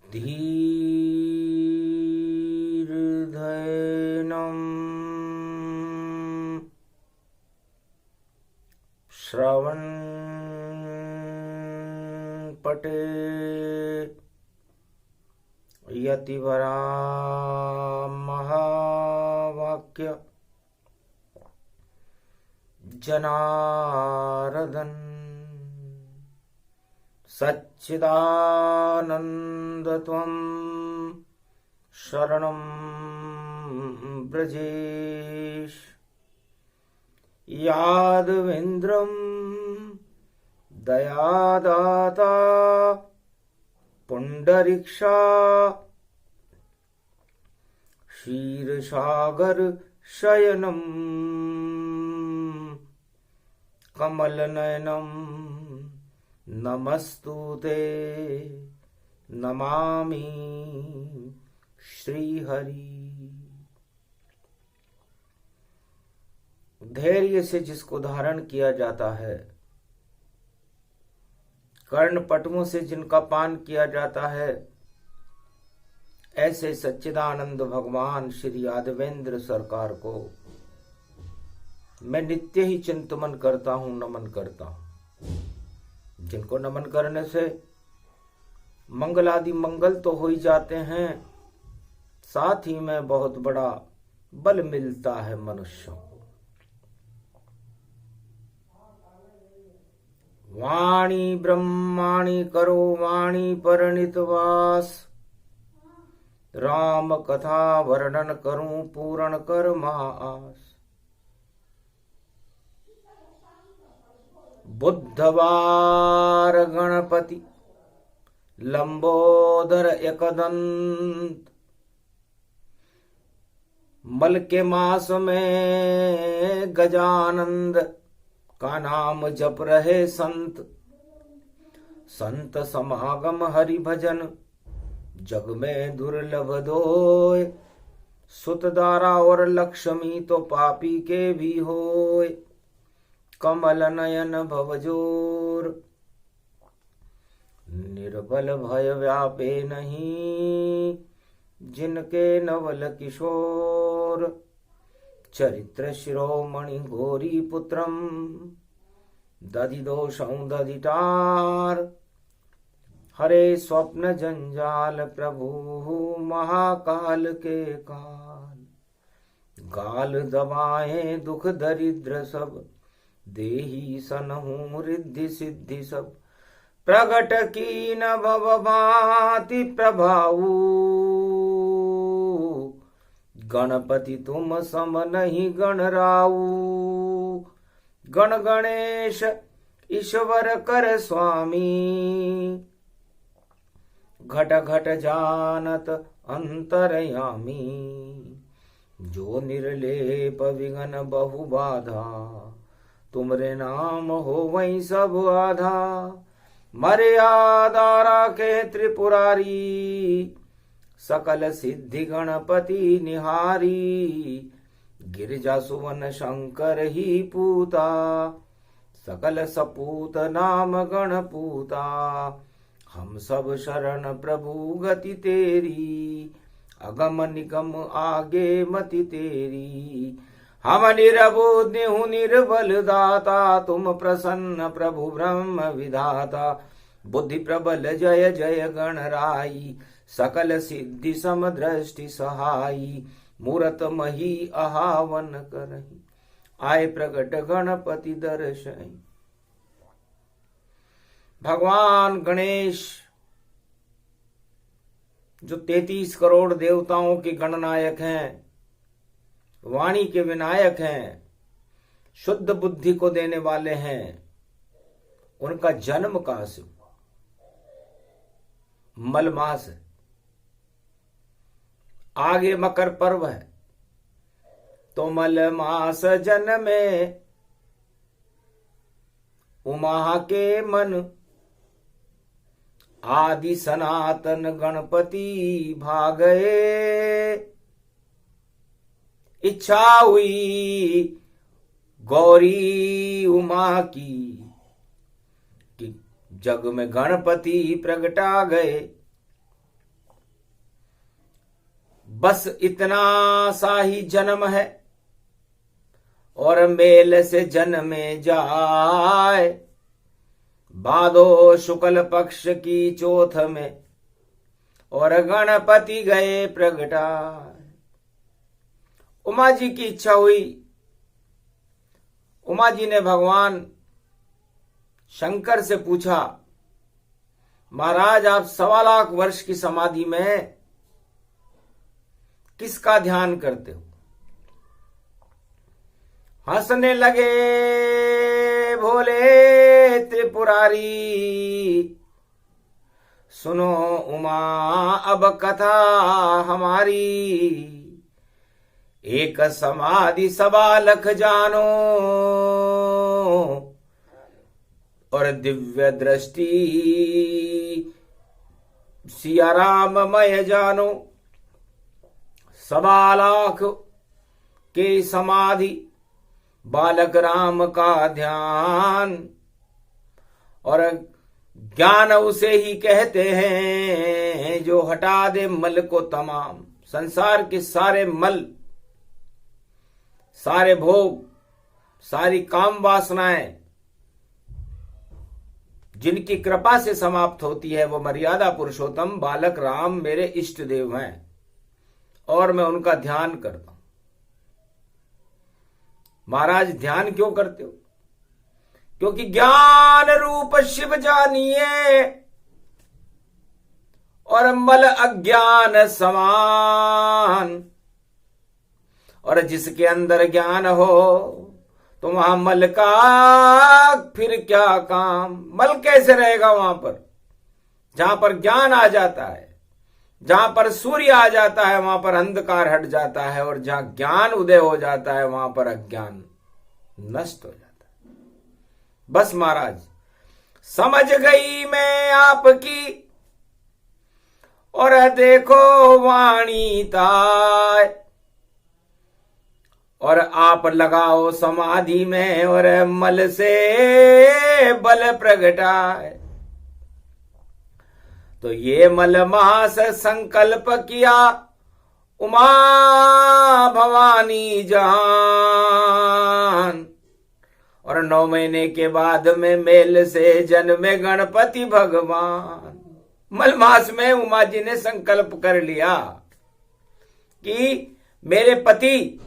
धीर्धैनं श्रवणपटे यतिवरा महावाक्य जनार्दन सच्चिदानन्दत्वं शरणं ब्रजेश यादवेन्द्रं दयादाता पुंडरीक्षा क्षीरसागर शयनं कमलनयनं नमस्तुते नमामि श्रीहरि। धैर्य से जिसको धारण किया जाता है, कर्ण पटुओं से जिनका पान किया जाता है, ऐसे सच्चिदानंद भगवान श्री यादवेंद्र सरकार को मैं नित्य ही चिंतन करता हूं, नमन करता हूं। जिनको नमन करने से मंगल आदि मंगल तो हो ही जाते हैं, साथ ही में बहुत बड़ा बल मिलता है मनुष्यों को। वाणी ब्रह्माणी करो वाणी परिणित वास, राम कथा वर्णन करूं पूर्ण कर आस। बुद्धवार गणपति लंबोदर एकदंत, मल के मास में गजानंद का नाम जप रहे संत। संत समागम हरि भजन जग में दुर्लभ दोय, सुत दारा और लक्ष्मी तो पापी के भी होय। कमल नयन भवजोर निर्बल भय व्यापे नहीं, जिनके नवल किशोर। चरित्र शिरोमणि घोरी पुत्रम, दधि दोषं दधिटार। हरे स्वप्न जंजाल प्रभु महाकाल के काल। गाल दबाए दुख दरिद्र सब, देही सनहु रिद्धि सिद्धि सब। प्रगट की न भव भांति प्रभाऊ, गणपति तुम सम नहीं गणराऊ। गण गणेश ईश्वर कर स्वामी, घट घट जानत अंतरयामी। जो निर्लेप विघन बहु बाधा, तुमरे नाम हो वही सब आधा। मर्यादा राखे त्रिपुरारी, सकल सिद्धि गणपति निहारी। गिरिजा सुवन शंकर ही पूता, सकल सपूत नाम गणपूता। हम सब शरण प्रभु गति तेरी, अगम निगम आगे मति तेरी। हम निरबुद्ध हूँ निर्बल दाता, तुम प्रसन्न प्रभु ब्रह्म विधाता। बुद्धि प्रबल जय जय गणराई, सकल सिद्धि सम दृष्टि सहाई। मूरत मही आहावन करहि, आए प्रगट गणपति दर्शहि। भगवान गणेश जो 33 करोड़ देवताओं के गणनायक हैं, वाणी के विनायक हैं, शुद्ध बुद्धि को देने वाले हैं, उनका जन्म कहां से हुआ? मल मास है, आगे मकर पर्व है, तो मल मास जन्मे उमा के मन। आदि सनातन गणपति भागए, इच्छा हुई गौरी उमा की कि जग में गणपति प्रगटा गए। बस इतना सा ही जन्म है और मेल से जन्मे जाए, भादो शुक्ल पक्ष की चौथ में और गणपति गए प्रगटाए। उमा जी की इच्छा हुई। उमा जी ने भगवान शंकर से पूछा, महाराज आप 1.25 लाख वर्ष की समाधि में किसका ध्यान करते हो? हंसने लगे भोले त्रिपुरारी, सुनो उमा अब कथा हमारी, एक समाधि 1.25 लाख जानो और दिव्य दृष्टि सिया राममय जानो। 1.25 लाख के समाधि बालक राम का ध्यान, और ज्ञान उसे ही कहते हैं जो हटा दे मल को तमाम। संसार के सारे मल, सारे भोग, सारी काम वासनाएं जिनकी कृपा से समाप्त होती है, वो मर्यादा पुरुषोत्तम बालक राम मेरे इष्ट देव हैं और मैं उनका ध्यान करता हूं। महाराज ध्यान क्यों करते हो? क्योंकि ज्ञान रूप शिव जानिए और मल अज्ञान समान, और जिसके अंदर ज्ञान हो तो वहां मल का फिर क्या काम? मल कैसे रहेगा वहां पर? जहां पर ज्ञान आ जाता है, जहां पर सूर्य आ जाता है, वहां पर अंधकार हट जाता है, और जहां ज्ञान उदय हो जाता है वहां पर अज्ञान नष्ट हो जाता है। बस महाराज समझ गई मैं आपकी, और देखो वाणी ताय, और आप लगाओ समाधि में और मल से बल प्रगटाए। तो ये मल मास संकल्प किया उमा भवानी जान, और 9 महीने के बाद में मेल से जन्मे गणपति भगवान। मल मास में उमा जी ने संकल्प कर लिया कि मेरे पति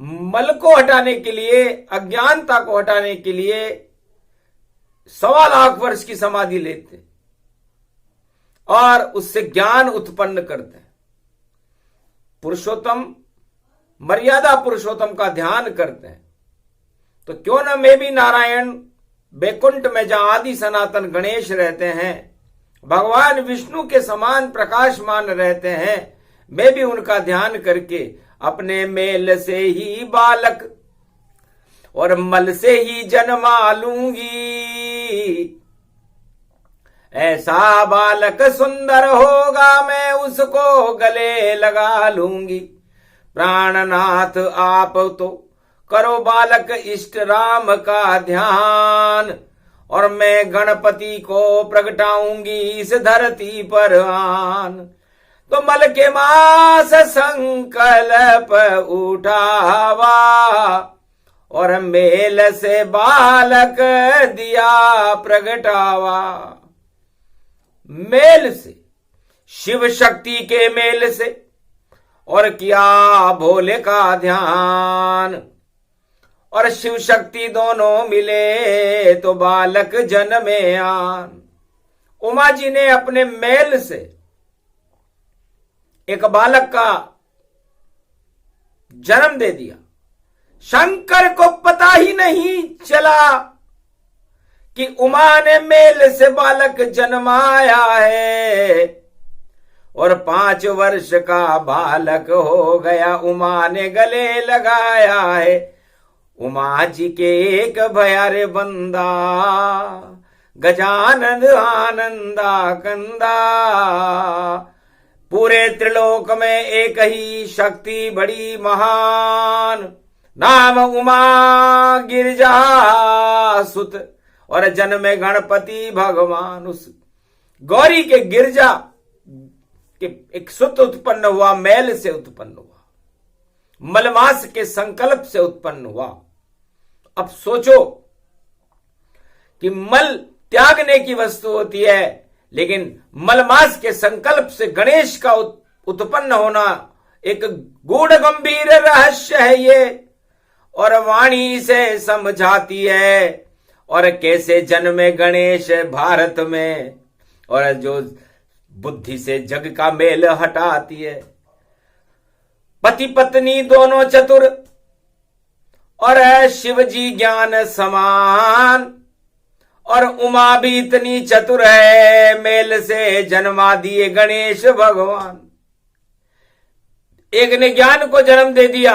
मल को हटाने के लिए, अज्ञानता को हटाने के लिए 1.25 लाख वर्ष की समाधि लेते और उससे ज्ञान उत्पन्न करते हैं। पुरुषोत्तम, मर्यादा पुरुषोत्तम का ध्यान करते हैं। तो क्यों न मैं भी नारायण बैकुंठ में जहां आदि सनातन गणेश रहते हैं, भगवान विष्णु के समान प्रकाशमान रहते हैं, मैं भी उनका ध्यान करके अपने मेल से ही बालक और मल से ही जन्मा लूंगी। ऐसा बालक सुंदर होगा मैं उसको गले लगा लूंगी। प्राणनाथ आप तो करो बालक इष्ट राम का ध्यान, और मैं गणपति को प्रगटाऊंगी इस धरती पर आन। तो मल के मास संकल्प उठावा और मेल से बालक दिया प्रगटावा। मेल से, शिव शक्ति के मेल से, और किया भोले का ध्यान, और शिव शक्ति दोनों मिले तो बालक जन्मे आन। उमा जी ने अपने मेल से एक बालक का जन्म दे दिया। शंकर को पता ही नहीं चला कि उमा ने मेल से बालक जन्माया है, और 5 वर्ष का बालक हो गया उमा ने गले लगाया है। उमा जी के एक भयारे बंदा, गजानन आनंदा कंदा। पूरे त्रिलोक में एक ही शक्ति बड़ी महान, नाम उमा गिरजा सुत, और जन्मे गणपति भगवान। उस गौरी के गिरजा कि एक सुत उत्पन्न हुआ, मैल से उत्पन्न हुआ, मलमास के संकल्प से उत्पन्न हुआ। अब सोचो कि मल त्यागने की वस्तु होती है, लेकिन मलमास के संकल्प से गणेश का उत्पन्न होना एक गूढ़ गंभीर रहस्य है ये, और वाणी से समझाती है। और कैसे जन्मे गणेश भारत में, और जो बुद्धि से जग का मेल हटाती है। पति पत्नी दोनों चतुर, और शिव जी ज्ञान समान, और उमा भी इतनी चतुर है, मेल से जन्मा दिए गणेश भगवान। एक ने ज्ञान को जन्म दे दिया,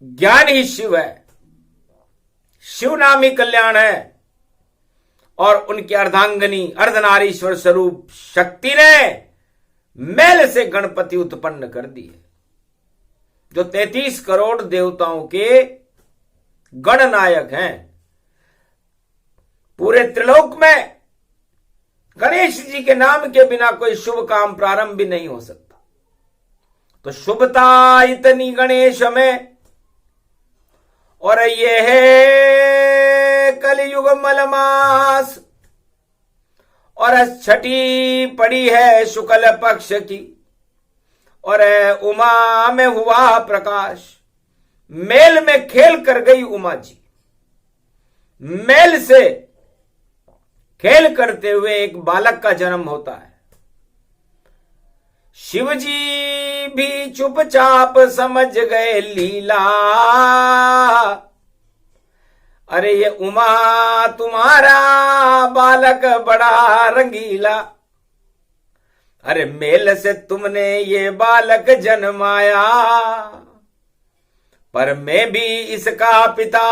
ज्ञान ही शिव है, शिव नाम ही कल्याण है। और उनकी अर्धांगनी अर्धनारीश्वर स्वरूप शक्ति ने मेल से गणपति उत्पन्न कर दिए, जो 33 करोड़ देवताओं के गणनायक हैं। पूरे त्रिलोक में गणेश जी के नाम के बिना कोई शुभ काम प्रारंभ भी नहीं हो सकता। तो शुभता इतनी गणेश में, और ये है कलयुग मलमास, और छठी पड़ी है शुक्ल पक्ष की, और उमा में हुआ प्रकाश। मेल में खेल कर गई उमा जी, मेल से खेल करते हुए एक बालक का जन्म होता है। शिव जी भी चुपचाप समझ गए लीला, अरे ये उमा तुम्हारा बालक बड़ा रंगीला, अरे मेल से तुमने ये बालक जन्माया, पर मैं भी इसका पिता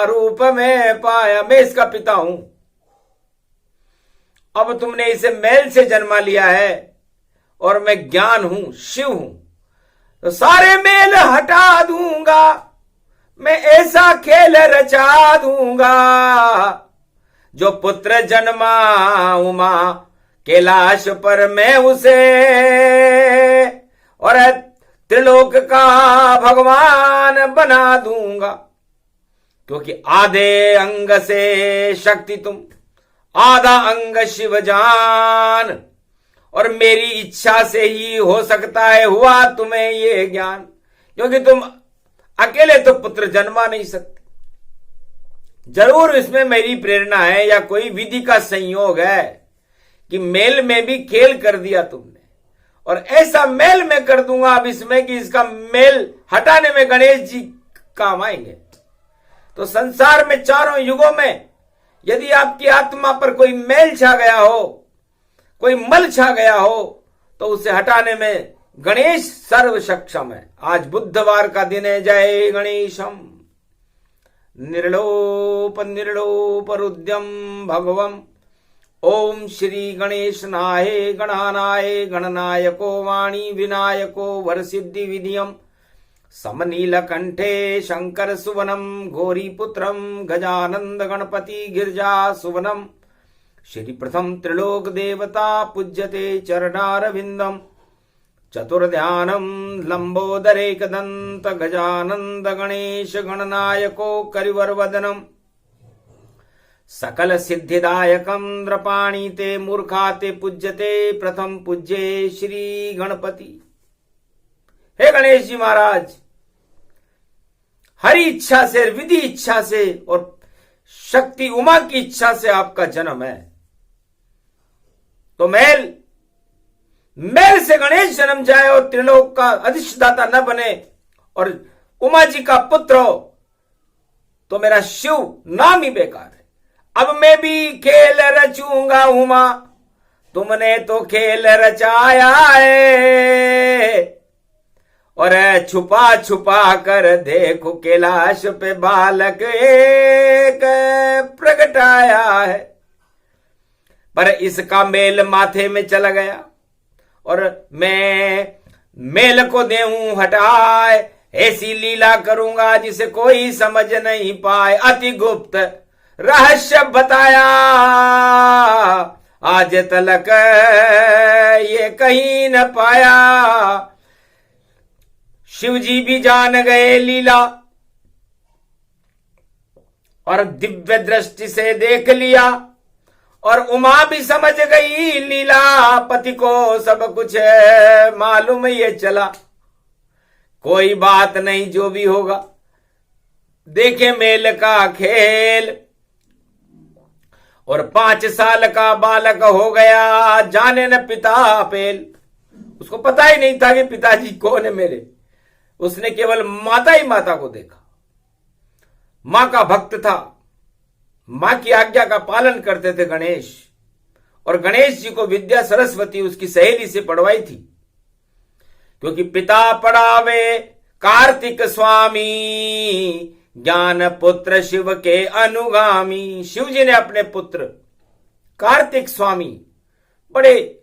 रूप में पाया, मैं इसका पिता हूं। अब तुमने इसे मेल से जन्मा लिया है, और मैं ज्ञान हूं, शिव हूं, तो सारे मेल हटा दूंगा, मैं ऐसा खेल रचा दूंगा। जो पुत्र जन्मा उमा कैलाश पर मैं उसे, और त्रिलोक का भगवान बना दूंगा। क्योंकि आधे अंग से शक्ति तुम, आधा अंग शिव जान, और मेरी इच्छा से ही हो सकता है हुआ तुम्हें ये ज्ञान। क्योंकि तुम अकेले तो पुत्र जन्मा नहीं सकते, जरूर इसमें मेरी प्रेरणा है या कोई विधि का संयोग है कि मेल में भी खेल कर दिया तुमने, और ऐसा मेल में कर दूंगा अब इसमें कि इसका मेल हटाने में गणेश जी काम आएंगे। तो संसार में चारों युगों में यदि आपकी आत्मा पर कोई मेल छा गया हो, कोई मल छा गया हो, तो उसे हटाने में गणेश सर्व सक्षम है। आज बुधवार का दिन है। जय गणेशम। निर्लोप निर्लोप रुद्यम भगवम। ओम श्री गणेश नाय गणानाय गणनायको वाणी विनायको वरसिद्धि विधियम समनीलकंठे शंकर सुवनम घोरीपुत्रम गजानंद गणपति गिरजा सुवनम। श्री प्रथम त्रिलोक देवता पूज्यते चरणारविंदम चतुर्ध्यानम लंबोदरेकदंत गजानंद गणेश गणनायको करिवरवदनम सकल सिद्धिदायकम द्रपाणी ते मूर्खा ते पूज्यते प्रथम पूज्ये श्री गणपति। हे गणेश जी महाराज, हरि इच्छा से, विधि इच्छा से और शक्ति उमा की इच्छा से आपका जन्म है। तो मेल से गणेश जन्म जाए और त्रिलोक का अधिष्ठाता न बने और उमा जी का पुत्र हो तो मेरा शिव नाम ही बेकार है। अब मैं भी खेल रचूंगा उमा, तुमने तो खेल रचाया है, और छुपा छुपा कर देखो कैलाश पे बालक एक प्रगटाया है। पर इसका मेल माथे में चला गया और मैं मेल को देऊं हटाए, ऐसी लीला करूंगा जिसे कोई समझ नहीं पाए। अति गुप्त रहस्य बताया, आज तलक ये कहीं न पाया। शिव जी भी जान गए लीला और दिव्य दृष्टि से देख लिया, और उमा भी समझ गई लीला, पति को सब कुछ मालूम ये चला। कोई बात नहीं, जो भी होगा देखे मेल का खेल। और 5 साल का बालक हो गया, जाने न पिता पेल। उसको पता ही नहीं था कि पिताजी कौन है मेरे, उसने केवल माता ही माता को देखा। मां का भक्त था, मां की आज्ञा का पालन करते थे गणेश, और गणेश जी को विद्या सरस्वती उसकी सहेली से पढ़वाई थी, क्योंकि पिता पढ़ावे कार्तिक स्वामी, ज्ञान पुत्र शिव के अनुगामी। शिव जी ने अपने पुत्र कार्तिक स्वामी, बड़े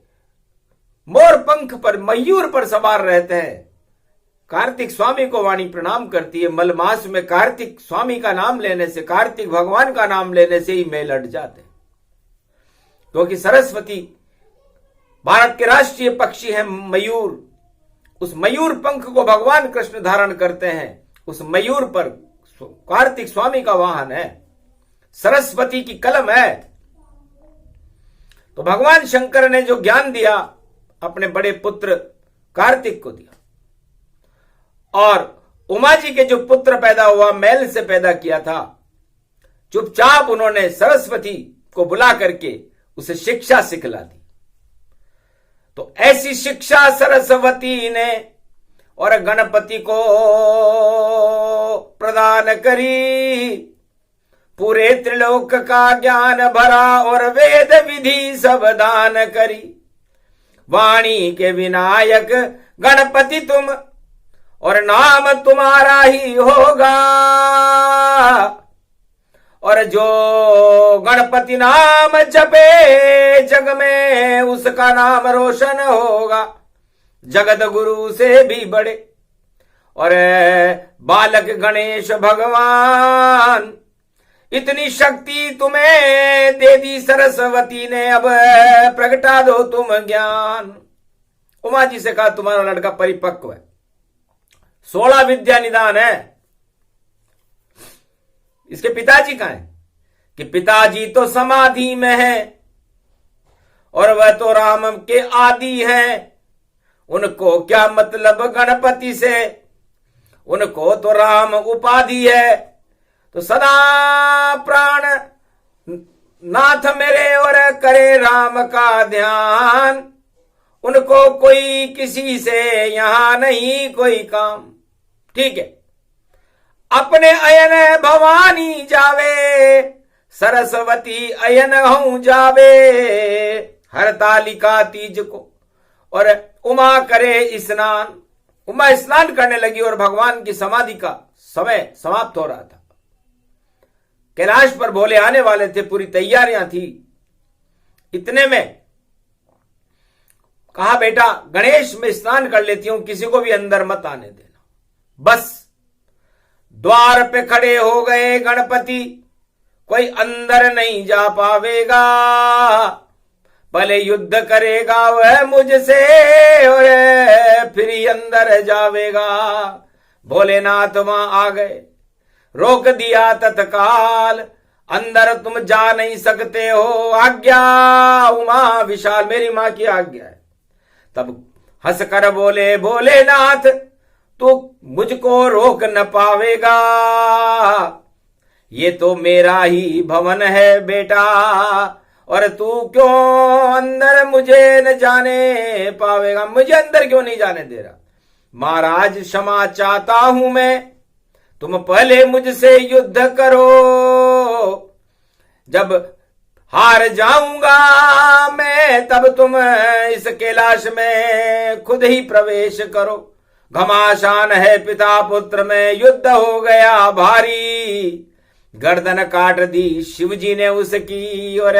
मोर पंख पर, मयूर पर सवार रहते हैं, कार्तिक स्वामी को वाणी प्रणाम करती है। मलमास में कार्तिक स्वामी का नाम लेने से, कार्तिक भगवान का नाम लेने से ही मेल अट जाते, क्योंकि सरस्वती भारत के राष्ट्रीय पक्षी है मयूर। उस मयूर पंख को भगवान कृष्ण धारण करते हैं, उस मयूर पर कार्तिक स्वामी का वाहन है, सरस्वती की कलम है। तो भगवान शंकर ने जो ज्ञान दिया अपने बड़े पुत्र कार्तिक को दिया, और उमा जी के जो पुत्र पैदा हुआ मैल से पैदा किया था, चुपचाप उन्होंने सरस्वती को बुला करके उसे शिक्षा सिखला दी। तो ऐसी शिक्षा सरस्वती ने और गणपति को प्रदान करी, पूरे त्रिलोक का ज्ञान भरा और वेद विधि सब दान करी। वाणी के विनायक गणपति तुम, और नाम तुम्हारा ही होगा, और जो गणपति नाम जपे जग में उसका नाम रोशन होगा, जगत गुरु से भी बड़े। और बालक गणेश भगवान, इतनी शक्ति तुम्हें दे दी सरस्वती ने, अब प्रगटा दो तुम ज्ञान। उमा जी से कहा तुम्हारा लड़का परिपक्व है, 16 विद्या निदान है। इसके पिताजी कहां है? कि पिताजी तो समाधि में है, और वह तो राम के आदि हैं। उनको क्या मतलब गणपति से, उनको तो राम उपाधि है। तो सदा प्राण नाथ मेरे और करे राम का ध्यान, उनको कोई किसी से यहां नहीं कोई काम। ठीक है, अपने अयन भवानी जावे, सरस्वती अयन हूं जावे। हरतालिका तीज को और उमा करे स्नान। उमा स्नान करने लगी और भगवान की समाधि का समय समाप्त हो रहा था। कैलाश पर भोले आने वाले थे, पूरी तैयारियां थी। इतने में कहा बेटा गणेश में स्नान कर लेती हूं, किसी को भी अंदर मत आने देना। बस द्वार पे खड़े हो गए गणपति, कोई अंदर नहीं जा पावेगा, भले युद्ध करेगा वह मुझसे और फिर ही अंदर जावेगा। भोलेनाथ वहां आ गए, रोक दिया तत्काल, अंदर तुम जा नहीं सकते हो, आज्ञा उमा विशाल, मेरी मां की आज्ञा है। तब हंसकर बोले भोलेनाथ तू मुझको रोक न पावेगा, ये तो मेरा ही भवन है बेटा, और तू क्यों अंदर मुझे न जाने पावेगा, मुझे अंदर क्यों नहीं जाने दे रहा। महाराज क्षमा चाहता हूं मैं, तुम पहले मुझसे युद्ध करो, जब हार जाऊंगा मैं तब तुम इस कैलाश में खुद ही प्रवेश करो। घमासान है पिता पुत्र में, युद्ध हो गया भारी, गर्दन काट दी शिवजी ने उसकी, और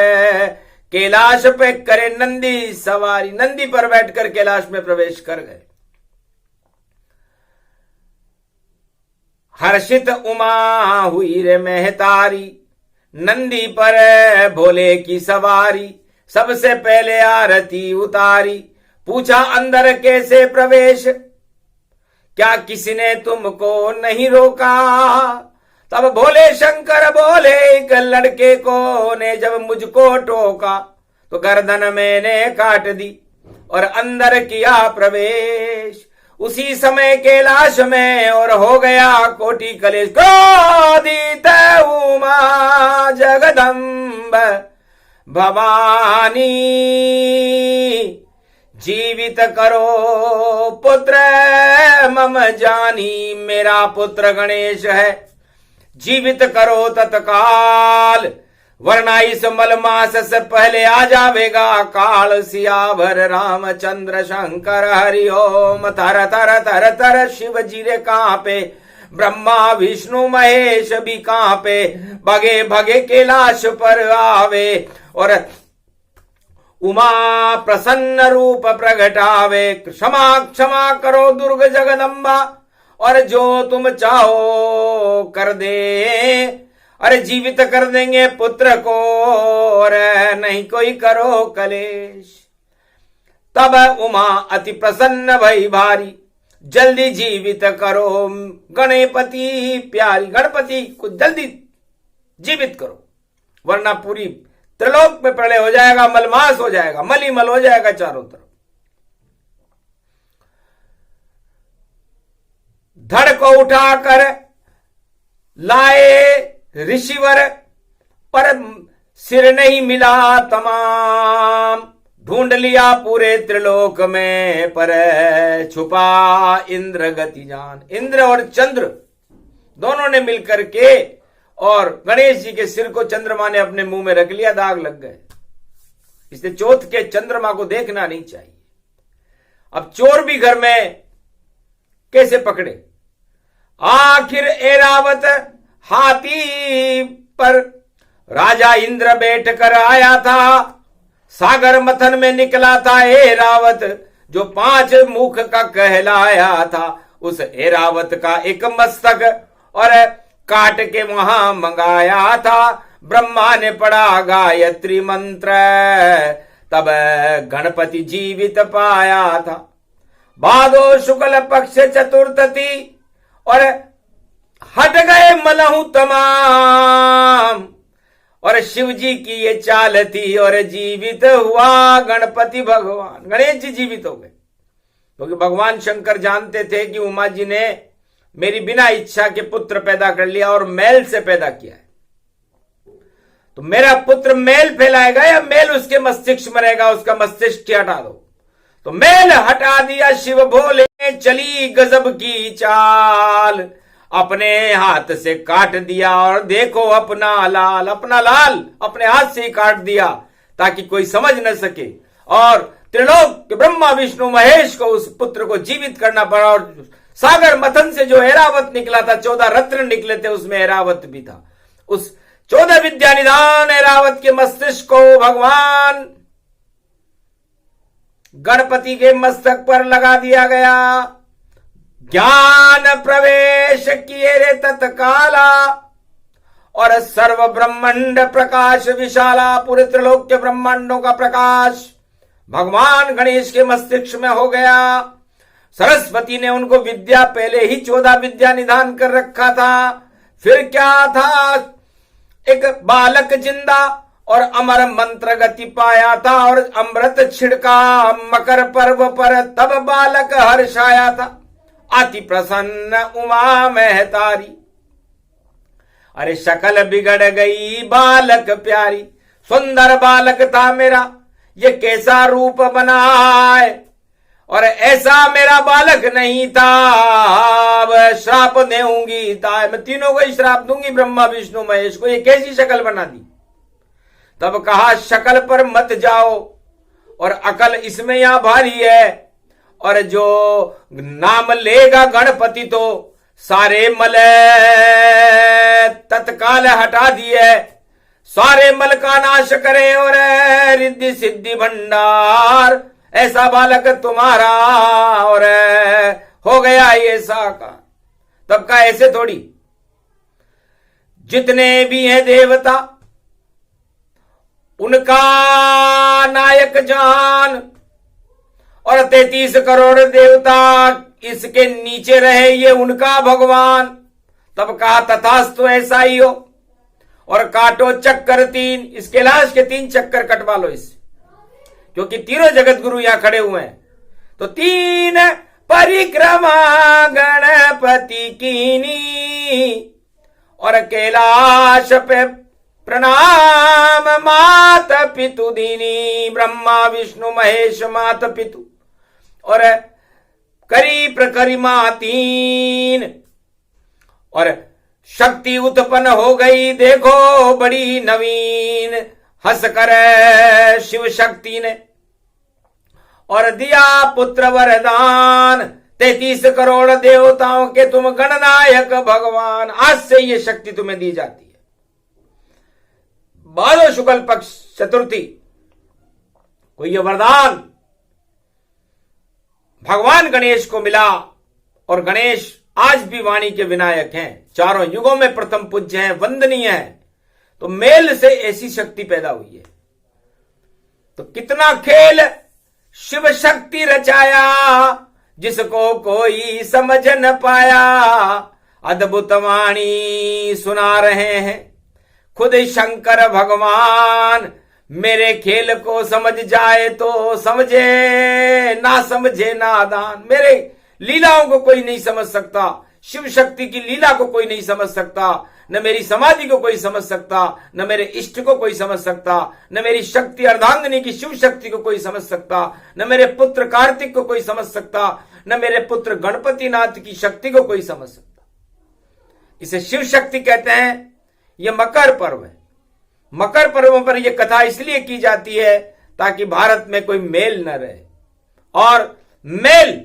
कैलाश पे करे नंदी सवारी, नंदी पर बैठकर कैलाश में प्रवेश कर गए। हर्षित उमा हुई रे महतारी, नंदी पर भोले की सवारी, सबसे पहले आरती उतारी, पूछा अंदर कैसे प्रवेश, क्या किसी ने तुमको नहीं रोका। तब भोले शंकर बोले, एक लड़के को ने जब मुझको टोका, तो गर्दन मैंने काट दी और अंदर किया प्रवेश। उसी समय कैलाश में और हो गया कोटि कलेश। क्रोधित उमा जगदम्ब भवानी, जीवित करो पुत्र मम जानी। मेरा पुत्र गणेश है, जीवित करो तत्काल, वरना इस मलमास से पहले आ जावेगा काल। सियावर रामचंद्र शंकर हरि ओम। थर थर थर थर शिव जी रे कांपे, ब्रह्मा विष्णु महेश भी कांपे, भगे भगे कैलाश पर आवे और उमा प्रसन्न रूप प्रगटावे। क्षमा क्षमा करो दुर्ग जगदम्बा, और जो तुम चाहो कर दे। अरे जीवित कर देंगे पुत्र को, और नहीं कोई करो कलेश। तब उमा अति प्रसन्न भई भारी, जल्दी जीवित करो गणपति प्यारी। गणपति को जल्दी जीवित करो, वरना पूरी त्रिलोक में प्रलय हो जाएगा, मलमास हो जाएगा, मलीमल हो जाएगा चारों तरफ। धड़ को उठाकर लाए ऋषिवर, पर सिर नहीं मिला तमाम। ढूंढ लिया पूरे त्रिलोक में, पर छुपा इंद्र गति जान। इंद्र और चंद्र दोनों ने मिलकर के और गणेश जी के सिर को चंद्रमा ने अपने मुंह में रख लिया, दाग लग गए। इसलिए चौथ के चंद्रमा को देखना नहीं चाहिए। अब चोर भी घर में कैसे पकड़े। आखिर ऐरावत हाथी पर राजा इंद्र बैठ कर आया था, सागर मथन में निकला था ऐरावत, जो 5 मुख का कहलाया था। उस ऐरावत का एक मस्तक और काट के वहां मंगाया था। ब्रह्मा ने पढ़ा गायत्री मंत्र, तब गणपति जीवित पाया था। भादो शुक्ल पक्ष चतुर्थी और हट गए मलहू तमाम, और शिव जी की ये चाल थी और जीवित हुआ गणपति भगवान। गणेश जी जीवित हो गए, क्योंकि भगवान शंकर जानते थे कि उमा जी ने मेरी बिना इच्छा के पुत्र पैदा कर लिया और मैल से पैदा किया है, तो मेरा पुत्र मैल फैलाएगा या मैल उसके मस्तिष्क में रहेगा, उसका मस्तिष्क हटा दो। तो मैल हटा दिया शिव भोले, चली गजब की चाल, अपने हाथ से काट दिया और देखो अपना लाल अपने हाथ से ही काट दिया ताकि कोई समझ न सके। और त्रिलोक के ब्रह्मा विष्णु महेश को उस पुत्र को जीवित करना पड़ा। और सागर मथन से जो ऐरावत निकला था, 14 रत्न निकले थे, उसमें ऐरावत भी था। उस 14 विद्या निधान ऐरावत के मस्तिष्क को भगवान गणपति के मस्तक पर लगा दिया गया। ज्ञान प्रवेश किए रे तत्काला, और सर्व ब्रह्मांड प्रकाश विशाला, पूरे त्रिलोक के ब्रह्मांडों का प्रकाश भगवान गणेश के मस्तिष्क में हो गया। सरस्वती ने उनको विद्या पहले ही 14 विद्या निधान कर रखा था। फिर क्या था, एक बालक जिंदा और अमर मंत्र गति पाया था, और अमृत छिड़का मकर पर्व पर, तब बालक हर्षाया था। अति प्रसन्न उमा महतारी, अरे शकल बिगड़ गई बालक प्यारी। सुंदर बालक था मेरा, ये कैसा रूप बना है, और ऐसा मेरा बालक नहीं था। अब श्राप देऊंगी, मैं तीनों को ही श्राप दूंगी, ब्रह्मा विष्णु महेश को। ये कैसी शक्ल बना दी। तब कहा शक्ल पर मत जाओ, और अकल इसमें यहां भारी है, और जो नाम लेगा गणपति तो सारे मल तत्काल हटा दिए, सारे मल का नाश करे, और रिद्धि सिद्धि भंडार ऐसा बालक तुम्हारा, और हो गया ये साकार। तब का ऐसे थोड़ी, जितने भी हैं देवता उनका नायक जान, और 33 करोड़ देवता इसके नीचे रहे, ये उनका भगवान। तब कहा तथास्तु ऐसा ही हो, और काटो चक्कर 3, इसके लाश के 3 चक्कर कटवा लो इससे, क्योंकि तीनों जगत गुरु यहां खड़े हुए हैं। तो 3 परिक्रमा गणपति कीनी, और कैलाश पे प्रणाम मात पितु दीनी, ब्रह्मा विष्णु महेश मात पितु, और करी प्रकरिमा 3, और शक्ति उत्पन्न हो गई देखो बड़ी नवीन, हंस कर शिव शक्ति ने, और दिया पुत्र वरदान, 33 करोड़ देवताओं के तुम गणनायक भगवान। आज से ये शक्ति तुम्हें दी जाती है। भादो शुक्ल पक्ष चतुर्थी को यह वरदान भगवान गणेश को मिला, और गणेश आज भी वाणी के विनायक हैं, चारों युगों में प्रथम पूज्य हैं, वंदनीय हैं। तो मेल से ऐसी शक्ति पैदा हुई है। तो कितना खेल शिव शक्ति रचाया, जिसको कोई समझ न पाया, अद्भुत वाणी सुना रहे हैं खुद शंकर भगवान। मेरे खेल को समझ जाए तो समझे, ना समझे नादान। मेरे लीलाओं को कोई नहीं समझ सकता, शिव शक्ति की लीला को कोई नहीं समझ सकता, न मेरी समाधि को कोई समझ सकता, न मेरे इष्ट को कोई समझ सकता, न मेरी शक्ति अर्धांगिनी की शिव शक्ति को कोई समझ सकता, न मेरे पुत्र कार्तिक को कोई समझ सकता, न मेरे पुत्र गणपति नाथ की शक्ति को कोई समझ सकता। इसे शिव शक्ति कहते हैं। यह मकर पर्व है। मकर पर्व पर यह कथा इसलिए की जाती है ताकि भारत में कोई मेल न रहे, और मेल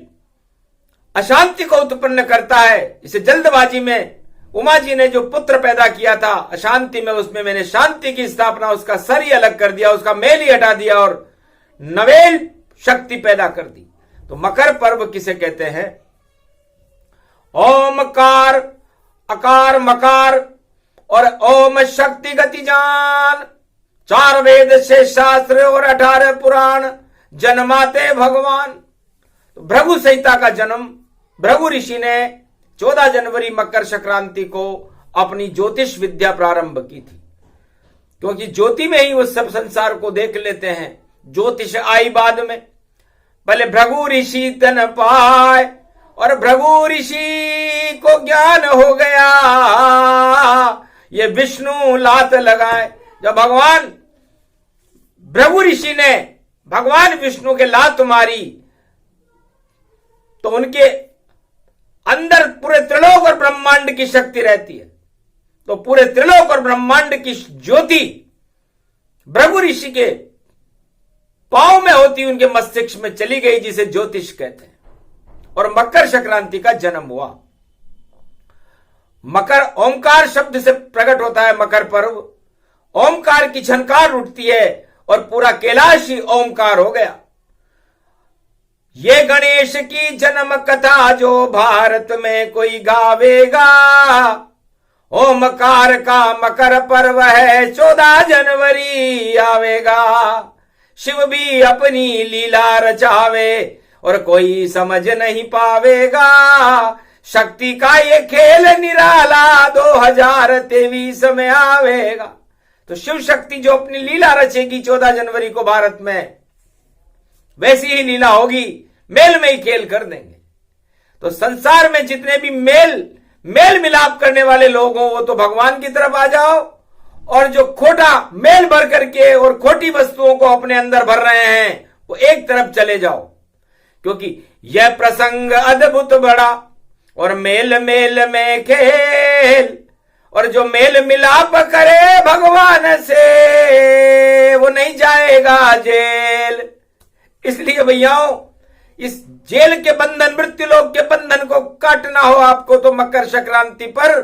अशांति को उत्पन्न करता है। इसे जल्दबाजी में उमा जी ने जो पुत्र पैदा किया था अशांति में, उसमें मैंने शांति की स्थापना, उसका सर ही अलग कर दिया, उसका मेल ही हटा दिया और नवेल शक्ति पैदा कर दी। तो मकर पर्व किसे कहते हैं? ओमकार अकार मकार और ओम शक्ति गति जान, 4 वेद से शास्त्र और 18 पुराण, जन्माते भगवान। तो भृगु संहिता का जन्म भृगु ऋषि ने 14 जनवरी मकर संक्रांति को अपनी ज्योतिष विद्या प्रारंभ की थी, क्योंकि ज्योति में ही वो सब संसार को देख लेते हैं। ज्योतिष आई बाद में, पहले भृगु ऋषि तन पाए, और भृगु ऋषि को ज्ञान हो गया, ये विष्णु लात लगाए। जब भगवान भृगु ऋषि ने भगवान विष्णु के लात मारी, तो उनके अंदर पूरे त्रिलोक और ब्रह्मांड की शक्ति रहती है। तो पूरे त्रिलोक और ब्रह्मांड की ज्योति भृगु ऋषि के पांव में होती उनके मस्तिष्क में चली गई, जिसे ज्योतिष कहते हैं, और मकर संक्रांति का जन्म हुआ। मकर ओंकार शब्द से प्रकट होता है। मकर पर्व ओंकार की झनकार उठती है और पूरा कैलाश ही ओंकार हो गया। ये गणेश की जन्म कथा जो भारत में कोई गावेगा, ओमकार का मकर पर्व है, 14 जनवरी आवेगा। शिव भी अपनी लीला रचावे और कोई समझ नहीं पावेगा, शक्ति का ये खेल निराला 2023 में आवेगा। तो शिव शक्ति जो अपनी लीला रचेगी 14 जनवरी को भारत में, वैसी ही लीला होगी, मेल में ही खेल कर देंगे। तो संसार में जितने भी मेल मिलाप करने वाले लोग हों, वो तो भगवान की तरफ आ जाओ, और जो खोटा मेल भर करके और खोटी वस्तुओं को अपने अंदर भर रहे हैं, वो एक तरफ चले जाओ, क्योंकि यह प्रसंग अद्भुत बड़ा और मेल मेल में खेल, और जो मेल मिलाप करे भगवान से, वो नहीं जाएगा जेल। इसलिए भैयाओं, इस जेल के बंधन, मृत्युलोक के बंधन को काटना हो आपको, तो मकर संक्रांति पर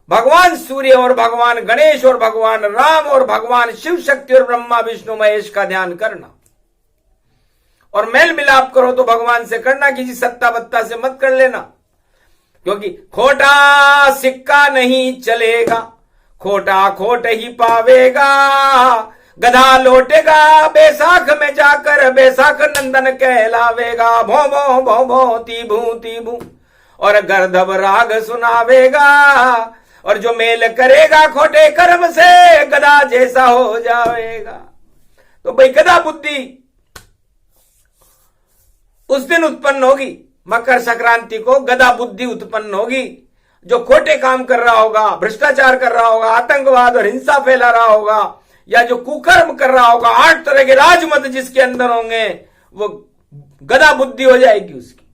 भगवान सूर्य और भगवान गणेश और भगवान राम और भगवान शिव शक्ति और ब्रह्मा विष्णु महेश का ध्यान करना, और मेल मिलाप करो तो भगवान से करना, किसी सत्ता बत्ता से मत कर लेना, क्योंकि खोटा सिक्का नहीं चलेगा, खोटा खोट ही पावेगा। गधा लौटेगा बैसाख में जाकर, बैसाख नंदन कहलावेगा। भो भो भो भो ती भू और गर्दभ राग सुनावेगा। और जो मेल करेगा खोटे कर्म से, गधा जैसा हो जाएगा। तो भाई गधा बुद्धि उस दिन उत्पन्न होगी, मकर संक्रांति को गधा बुद्धि उत्पन्न होगी। जो खोटे काम कर रहा होगा, भ्रष्टाचार कर रहा होगा, आतंकवाद और हिंसा फैला रहा होगा, या जो कुकर्म कर रहा होगा, 8 तरह के राजमत जिसके अंदर होंगे, वो गधा बुद्धि हो जाएगी उसकी।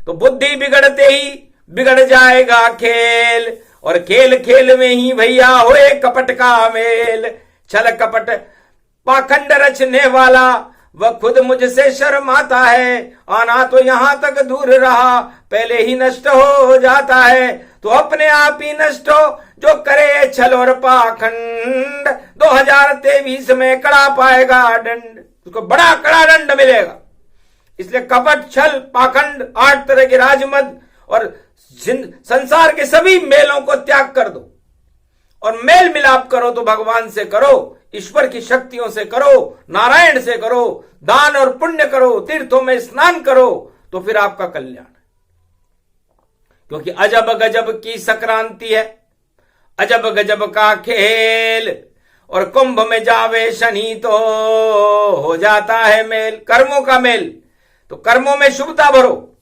तो बुद्धि बिगड़ते ही बिगड़ जाएगा खेल, और खेल खेल में ही भैया होए कपट का मेल। छल कपट पाखंड रचने वाला वह खुद मुझसे शर्माता है, आना तो यहां तक दूर रहा पहले ही नष्ट हो जाता है। तो अपने आप ही नष्ट हो जो करे छल और पाखंड, 2023 में कड़ा पाएगा दंड, उसको बड़ा कड़ा दंड मिलेगा। इसलिए कपट, छल, पाखंड, 8 तरह के राजमद और संसार के सभी मेलों को त्याग कर दो, और मेल मिलाप करो तो भगवान से करो, ईश्वर की शक्तियों से करो, नारायण से करो, दान और पुण्य करो, तीर्थों में स्नान करो, तो फिर आपका कल्याण है। क्योंकि अजब गजब की संक्रांति है, अजब गजब का खेल, और कुंभ में जावे शनि तो हो जाता है मेल, कर्मों का मेल। तो कर्मों में शुभता भरो,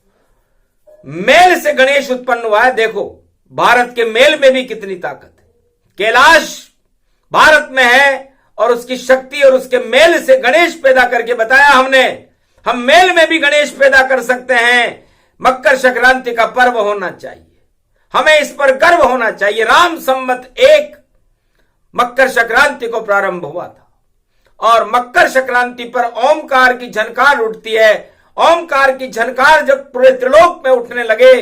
मेल से गणेश उत्पन्न हुआ है। देखो भारत के मेल में भी कितनी ताकत है। कैलाश भारत में है, और उसकी शक्ति और उसके मेल से गणेश पैदा करके बताया हमने। हम मेल में भी गणेश पैदा कर सकते हैं। मकर संक्रांति का पर्व होना चाहिए, हमें इस पर गर्व होना चाहिए। राम संवत 1 मकर संक्रांति को प्रारंभ हुआ था, और मकर संक्रांति पर ओमकार की झनकार उठती है। ओमकार की झनकार जब पूरे त्रिलोक में उठने लगे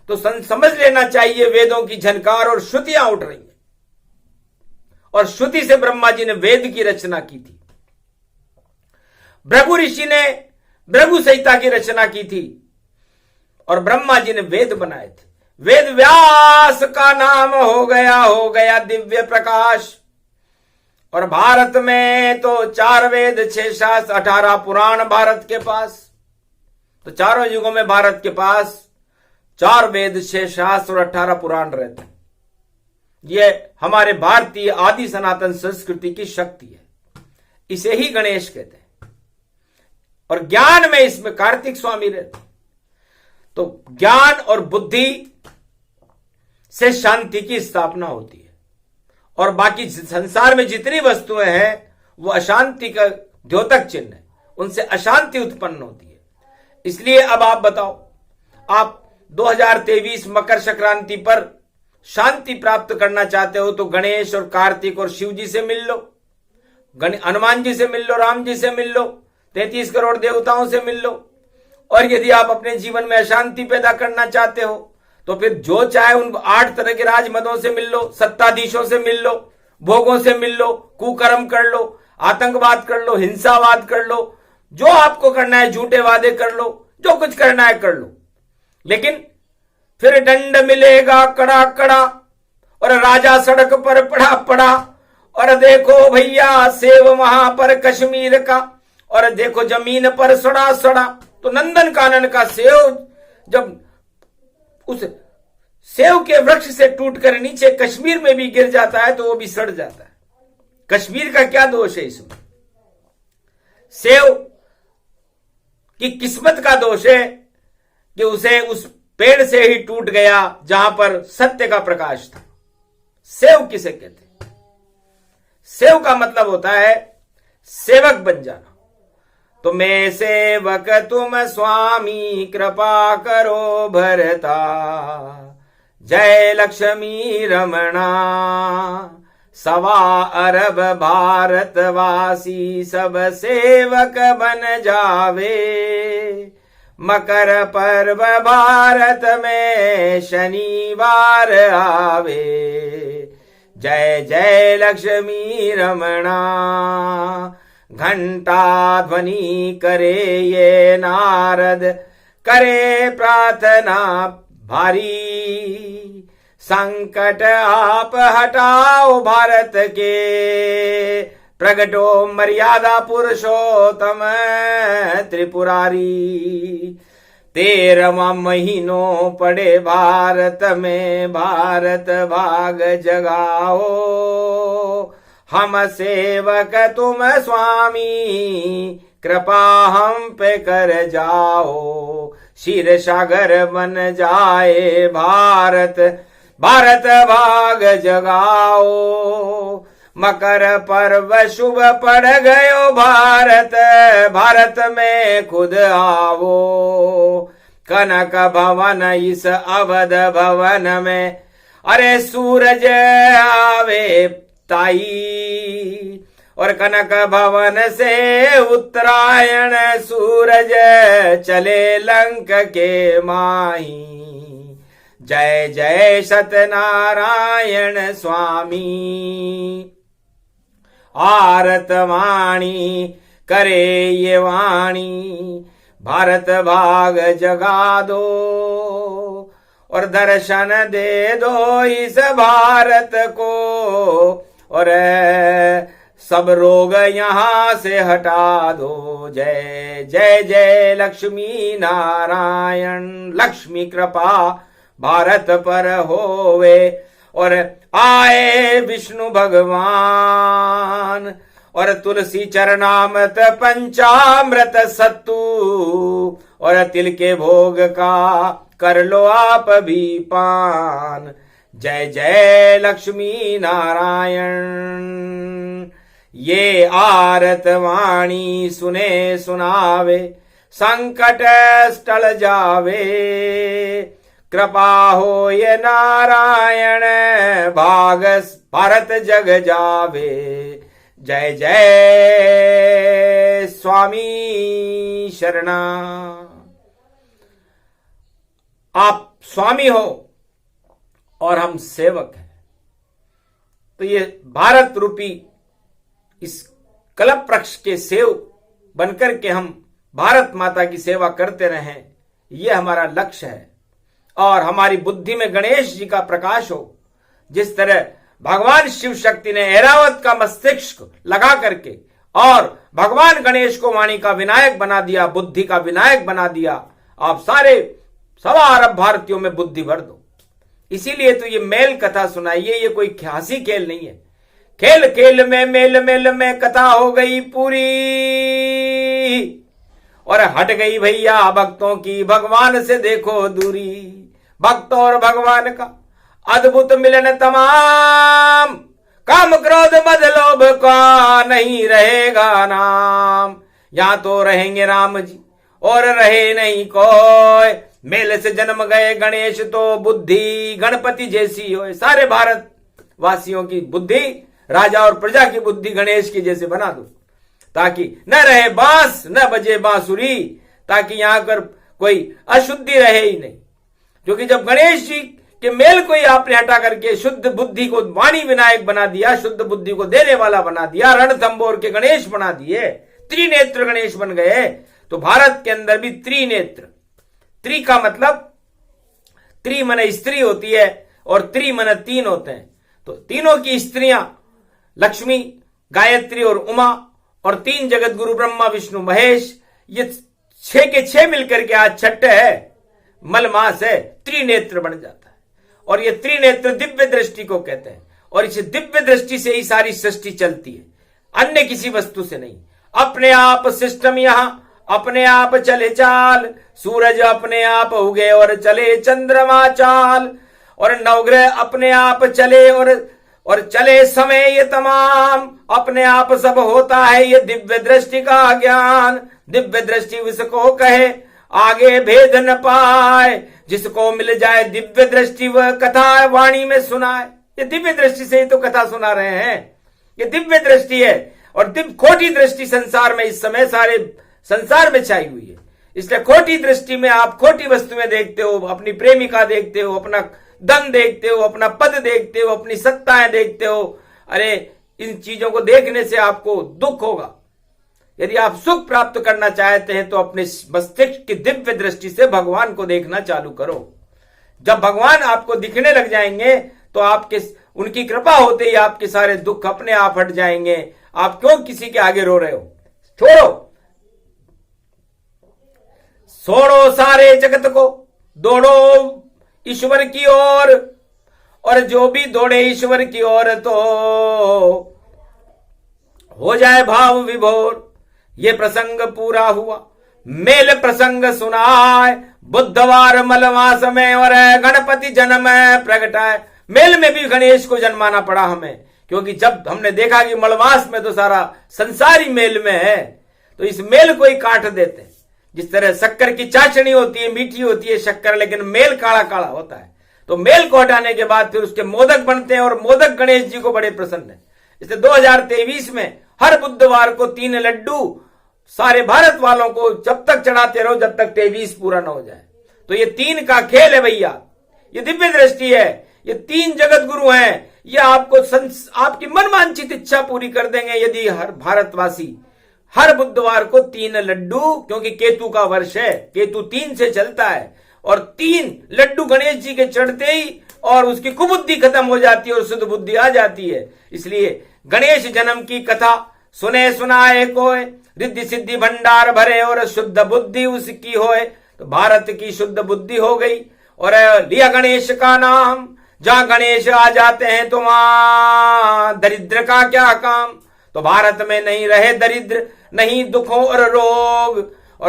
तो समझ लेना चाहिए वेदों की झनकार और श्रुतियां उठ रही हैं। और श्रुति से ब्रह्मा जी ने वेद की रचना की थी, भृगु ऋषि ने भृगु संहिता की रचना की थी, और ब्रह्मा जी ने वेद बनाए थे। वेद व्यास का नाम हो गया दिव्य प्रकाश। और भारत में तो 4 वेद, 6 शास्त्र, 18 पुराण भारत के पास। तो चारों युगों में भारत के पास 4 वेद, 6 शास्त्र और 18 पुराण रहते हैं। ये हमारे भारतीय आदि सनातन संस्कृति की शक्ति है, इसे ही गणेश कहते हैं। और ज्ञान में इसमें कार्तिक स्वामी रहते हैं। तो ज्ञान और बुद्धि से शांति की स्थापना होती है, और बाकी संसार में जितनी वस्तुएं हैं वो अशांति का द्योतक चिन्ह है, उनसे अशांति उत्पन्न होती है। इसलिए अब आप बताओ, आप 2023 मकर संक्रांति पर शांति प्राप्त करना चाहते हो तो गणेश और कार्तिक और शिव जी से मिल लो, हनुमान जी से मिल लो, राम जी से मिल लो, 33 करोड़ देवताओं से मिल लो। और यदि आप अपने जीवन में अशांति पैदा करना चाहते हो तो फिर जो चाहे उन 8 तरह के राजमदों से मिल लो, सत्ताधीशों से मिल लो, भोगों से मिल लो, कुकर्म कर लो, आतंकवाद कर लो, हिंसावाद कर लो, जो आपको करना है, झूठे वादे कर लो, जो कुछ करना है कर लो। लेकिन फिर दंड मिलेगा कड़ा कड़ा, और राजा सड़क पर पड़ा पड़ा। और देखो भैया सेव वहां पर कश्मीर का, और देखो जमीन पर सड़ा सड़ा। तो नंदन कानन का सेव जब उस सेव के वृक्ष से टूटकर नीचे कश्मीर में भी गिर जाता है तो वो भी सड़ जाता है। कश्मीर का क्या दोष है इसमें? सेव की किस्मत का दोष है कि उसे उस पेड़ से ही टूट गया जहां पर सत्य का प्रकाश था। सेव किसे कहते हैं? सेव का मतलब होता है सेवक बन जाना। तो मैं सेवक तुम स्वामी कृपा करो भरता, जय लक्ष्मी रमणा। 1.25 अरब भारतवासी सब सेवक बन जावे, मकर पर्व भारत में शनिवार आवे, जय जय लक्ष्मी रमणा। घंटा ध्वनि करे ये नारद, करे प्रार्थना भारी, संकट आप हटाओ भारत के, प्रगटो मर्यादा पुरुषोत्तम त्रिपुरारी। 13वां महीनों पड़े भारत में, भारत भाग जगाओ। हम सेवक तुम स्वामी, कृपा हम पे कर जाओ। क्षीर सागर बन जाए भारत, भारत भाग जगाओ। मकर पर्व शुभ पड़ गयो भारत, भारत में खुद आवो। कनक भवन इस अवध भवन में, अरे सूरज आवे ताई। और कनक भवन से उत्तरायण सूरज चले लंक के माही। जय जय सत्यनारायण स्वामी। आरत वाणी करे ये वाणी, भारत भाग जगा दो। और दर्शन दे दो इस भारत को, और सब रोग यहाँ से हटा दो। जय जय जय लक्ष्मी नारायण। लक्ष्मी कृपा भारत पर होवे, और आए विष्णु भगवान। और तुलसी चरणामृत पंचामृत सत्तू, और तिल के भोग का कर लो आप भी पान। जय जय लक्ष्मी नारायण। ये आरत वाणी सुने सुनावे, संकट टल जावे। कृपा हो ये नारायण, भाग भारत जग जावे। जय जय स्वामी शरणा। आप स्वामी हो और हम सेवक हैं, तो ये भारत रूपी इस कल्प वृक्ष के सेव बनकर के हम भारत माता की सेवा करते रहें, ये हमारा लक्ष्य है। और हमारी बुद्धि में गणेश जी का प्रकाश हो। जिस तरह भगवान शिव शक्ति ने ऐरावत का मस्तिष्क लगा करके और भगवान गणेश को वाणी का विनायक बना दिया, बुद्धि का विनायक बना दिया, आप सारे 1.25 अरब भारतीयों में बुद्धि भर दो। इसीलिए तो ये मेल कथा सुनाइए, ये कोई हंसी खेल नहीं है। खेल खेल में मेल मेल में कथा हो गई पूरी, और हट गई भैया भक्तों की भगवान से देखो दूरी। भक्त और भगवान का अद्भुत मिलन तमाम, काम क्रोध मद लोभ का नहीं रहेगा नाम। यहां तो रहेंगे राम जी और रहे नहीं कोई, मेल से जन्म गए गणेश तो बुद्धि गणपति जैसी हो। सारे भारत वासियों की बुद्धि, राजा और प्रजा की बुद्धि गणेश की जैसे बना दो, ताकि न रहे बांस न बजे बांसुरी, ताकि यहां पर कोई अशुद्धि रहे ही नहीं। क्योंकि जब गणेश जी के मेल को ही आपने हटा करके शुद्ध बुद्धि को वाणी विनायक बना दिया, शुद्ध बुद्धि को देने वाला बना दिया, रणथंबोर के गणेश बना दिए, त्रिनेत्र गणेश बन गए, तो भारत के अंदर भी त्रिनेत्र। त्रि का मतलब त्रि मन स्त्री होती है और त्रि मन 3 होते हैं। तो तीनों की स्त्रियां लक्ष्मी, गायत्री और उमा, और 3 जगत गुरु ब्रह्मा विष्णु महेश, ये 6 के 6 मिलकर के आज छठे है, मलमास है, त्रिनेत्र बन जाता है। और ये त्रिनेत्र दिव्य दृष्टि को कहते हैं, और इस दिव्य दृष्टि से ही सारी सृष्टि चलती है, अन्य किसी वस्तु से नहीं। अपने आप सिस्टम यहां अपने आप चले चाल, सूरज अपने आप उगे और चले चंद्रमा चाल, और नवग्रह अपने आप चले और चले समय ये तमाम, अपने आप सब होता है ये दिव्य दृष्टि का ज्ञान। दिव्य दृष्टि उसको कहे आगे भेद न पाए, जिसको मिल जाए दिव्य दृष्टि वह कथा वाणी में सुनाए। ये दिव्य दृष्टि से ही तो कथा सुना रहे हैं, ये दिव्य दृष्टि है। और दिव्य खोटी दृष्टि संसार में इस समय सारे संसार में छाई हुई है। इसलिए खोटी दृष्टि में आप खोटी वस्तुएं देखते हो, अपनी प्रेमिका देखते हो, अपना धन देखते हो, अपना पद देखते हो, अपनी सत्ताएं देखते हो। अरे इन चीजों को देखने से आपको दुख होगा। यदि आप सुख प्राप्त करना चाहते हैं तो अपने मस्तिष्क की दिव्य दृष्टि से भगवान को देखना चालू करो। जब भगवान आपको दिखने लग जाएंगे तो आपके उनकी कृपा होते ही आपके सारे दुख अपने आप हट जाएंगे, आप क्यों किसी के आगे रो रहे हो? छोड़ो सारे जगत को, दौड़ो ईश्वर की ओर, और जो भी दौड़े ईश्वर की ओर तो हो जाए भाव विभोर। ये प्रसंग पूरा हुआ, मेल प्रसंग सुनाए, बुधवार मलमास में और गणपति जन्म प्रगटाए। मेल में भी गणेश को जन्माना पड़ा हमें, क्योंकि जब हमने देखा कि मलमास में तो सारा संसारी मेल में है, तो इस मेल को ही काट देते हैं। जिस तरह शक्कर की चाशनी होती है, मीठी होती है शक्कर, लेकिन मेल काला काला होता है, तो मेल को हटाने के बाद फिर उसके मोदक बनते हैं, और मोदक गणेश जी को बड़े प्रसन्न है। इसलिए 2023 में हर बुधवार को 3 लड्डू सारे भारत वालों को जब तक चढ़ाते रहो जब तक 23 पूरा न हो जाए। तो ये 3 का खेल है भैया, ये दिव्य दृष्टि है, ये 3 जगत गुरु हैं, ये आपको आपकी मनवांछित इच्छा पूरी कर देंगे यदि हर भारतवासी हर बुधवार को 3 लड्डू, क्योंकि केतु का वर्ष है, केतु 3 से चलता है, और 3 लड्डू गणेश जी के चढ़ते ही और उसकी कुबुद्धि खत्म हो जाती है और शुद्ध बुद्धि आ जाती है। इसलिए गणेश जन्म की कथा सुने सुनाए कोय, रिद्धि सिद्धि भंडार भरे और शुद्ध बुद्धि उसकी होए। तो भारत की शुद्ध बुद्धि हो गई, और लिया गणेश का नाम। जहां गणेश आ जाते हैं तो वहां दरिद्र का क्या काम। तो भारत में नहीं रहे दरिद्र, नहीं दुखों और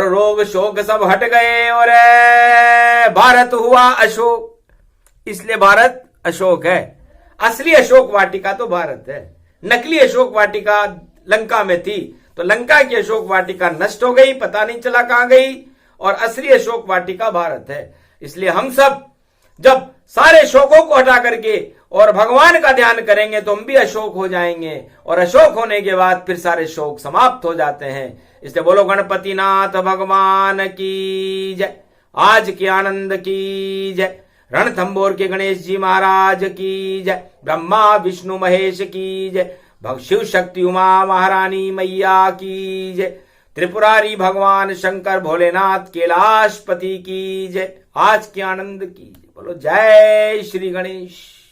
रोग शोक सब हट गए, और भारत हुआ अशोक। इसलिए भारत अशोक है। असली अशोक वाटिका तो भारत है। नकली अशोक वाटिका लंका में थी, तो लंका की अशोक वाटिका नष्ट हो गई, पता नहीं चला कहां गई, और असली अशोक वाटिका भारत है। इसलिए हम सब जब सारे शोकों को हटा करके और भगवान का ध्यान करेंगे तो हम भी अशोक हो जाएंगे, और अशोक होने के बाद फिर सारे शोक समाप्त हो जाते हैं। इसलिए बोलो गणपति नाथ भगवान की जय, आज के आनंद की जय, रणथंबोर के गणेश जी महाराज की जय, ब्रह्मा विष्णु महेश की जय, शिव शक्ति उमा महारानी मैया की जय, त्रिपुरारी भगवान शंकर भोलेनाथ कैलाशपति की जय, आज के आनंद की जय। बोलो जय श्री गणेश।